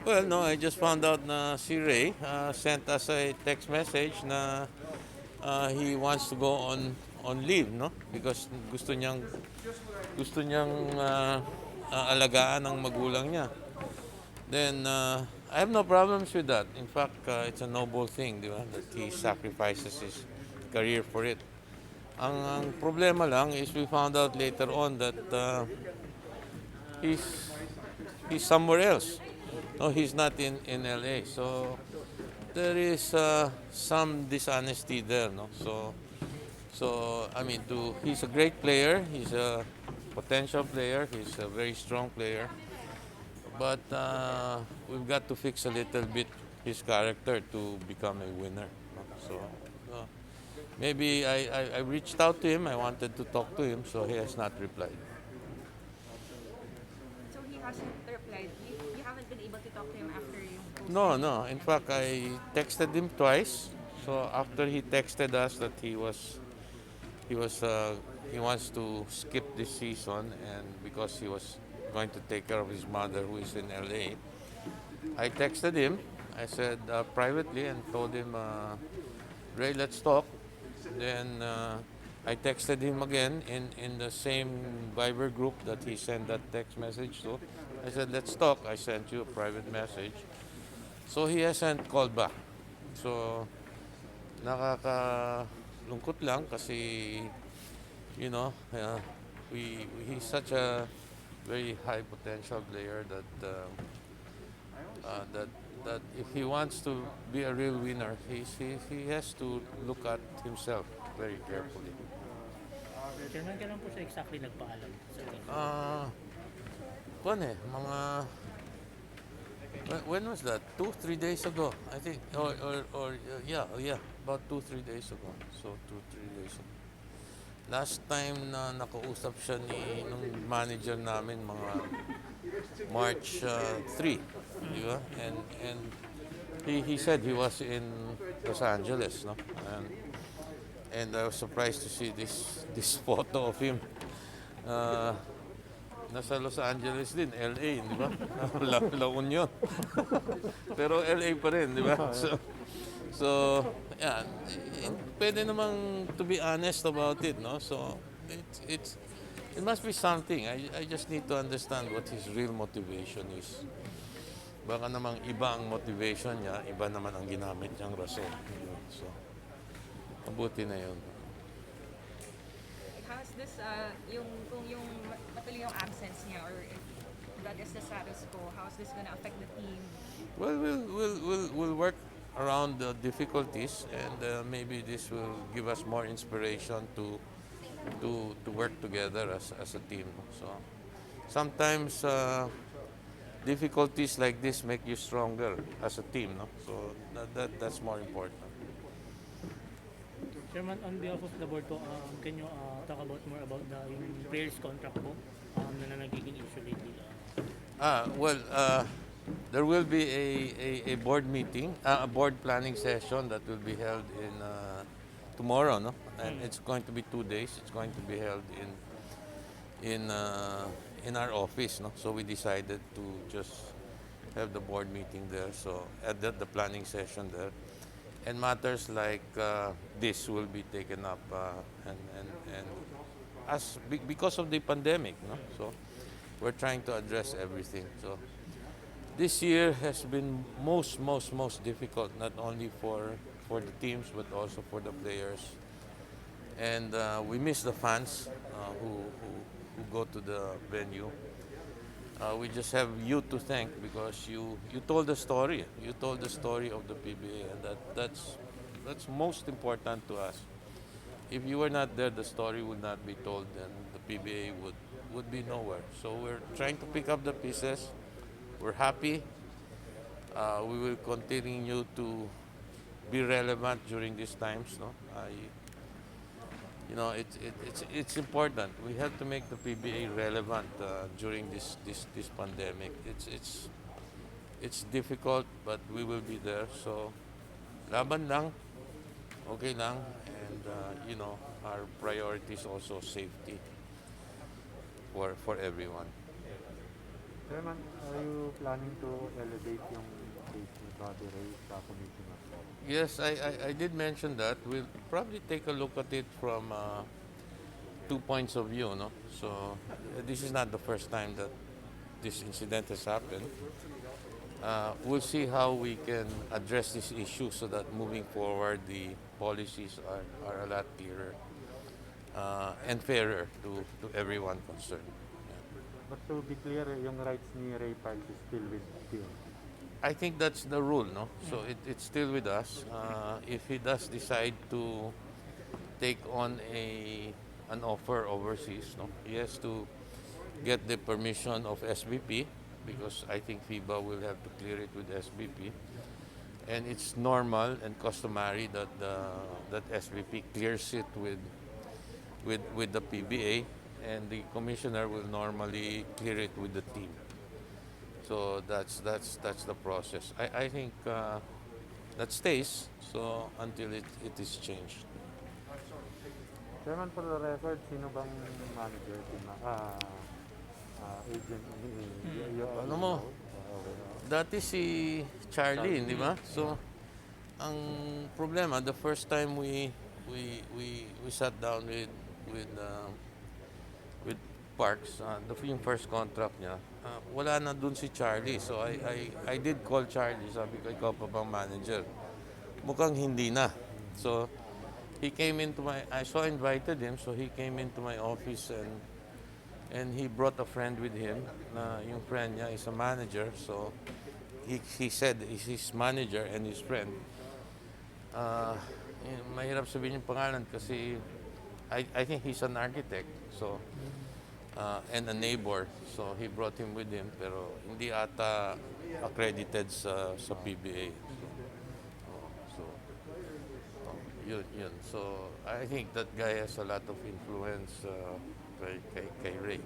Well, no, I just found out na si Ray sent us a text message na he wants to go on leave, no? Because gusto niyang alagaan ang magulang niya. Then I have no problems with that. In fact, it's a noble thing, di ba? That he sacrifices his career for it. Ang problema lang is we found out later on that he's he's somewhere else. No, he's not in LA. So there is some dishonesty there, no? So I mean, he's a great player. He's a potential player. He's a very strong player. But we've got to fix a little bit his character to become a winner. No? So uh, maybe I reached out to him. I wanted to talk to him, so he has not replied. So he hasn't replied. You haven't been able to talk to him after yung No, posting? no. In fact, I texted him twice. So after he texted us that he was he wants to skip this season and because he was going to take care of his mother who is in LA. I texted him. I said privately and told him, Ray, let's talk. Then I texted him again in the same Viber group that he sent that text message to. I said, let's talk. I sent you a private message. So he hasn't called back. So nakakalungkot lang kasi you know, he's such a very high potential player that that if he wants to be a real winner, he has to look at himself very carefully. Chairman, kailan po siya exactly nagpaalam sa team? Kwan mga when was that? 2-3 days ago, I think, yeah, about 2-3 days ago. So 2-3 days ago. Last time na nakausap siya nung manager namin mga March 3, di ba? And he said he was in Los Angeles, no? And I was surprised to see this photo of him. Uh, Nasa Los Angeles din, LA, di ba? La Union. Pero LA pa rin, di ba? So yeah, pwede namang to be honest about it, no? So it must be something. I just need to understand what his real motivation is. Baka namang iba ang motivation niya, iba naman ang ginamit niyang rason. So, mabuti na yun. How's this, kung yung patuloy yung absence niya or if that is the status quo, how's this gonna affect the team? Well, we'll work around the difficulties, and maybe this will give us more inspiration to work together as a team. So sometimes difficulties like this make you stronger as a team, no? So that's more important. Chairman, on behalf of the board po, can you talk about more about yung players contract po na nagiging issue lately? Well, there will be a board meeting, a board planning session that will be held in tomorrow, no? And it's going to be 2 days. It's going to be held in our office, no? So we decided to just have the board meeting there. So at the planning session there, and matters like this will be taken up, and because of the pandemic, no? So we're trying to address everything. So this year has been most difficult, not only for the teams but also for the players. And we miss the fans who go to the venue. We just have you to thank because you told the story. You told the story of the PBA, and that's most important to us. If you were not there, the story would not be told, and the PBA would be nowhere. So we're trying to pick up the pieces. We're happy. We will continue to be relevant during these times. No, it's important. We have to make the PBA relevant during this pandemic. It's difficult, but we will be there. So, laban lang, okay lang, and our priority is also safety for everyone. Chairman, are you planning to elevate yung case ni Bobby Ray sa commissioner? Yes, I did mention that. We'll probably take a look at it from two points of view, no? So this is not the first time that this incident has happened. We'll see how we can address this issue so that moving forward the policies are a lot clearer and fairer to everyone concerned. But to be clear, yung rights ni Ray Parks is still with you. I think that's the rule, no? So it's still with us. If he does decide to take on an offer overseas, no, he has to get the permission of SBP because I think FIBA will have to clear it with SBP. And it's normal and customary that that SBP clears it with the PBA, and the commissioner will normally clear it with the team. So that's the process. I think that stays so until it is changed. Chairman, for the record, sino bang manager? Agent ni Ano mo? Dati si Charlie, di ba? So ang problema, the first time we sat down with Parks, yung first contract niya, wala na dun si Charlie. So I did call Charlie, sabi ko, ikaw pa bang manager? Mukhang hindi na. So he came into I invited him, so he came into my office and he brought a friend with him. Na yung friend niya is a manager, so he said he's his manager and his friend. Mahirap sabihin yung pangalan kasi I think he's an architect, so and a neighbor, so he brought him with him, pero hindi ata accredited sa PBA. So yun. So I think that guy has a lot of influence kay Ray.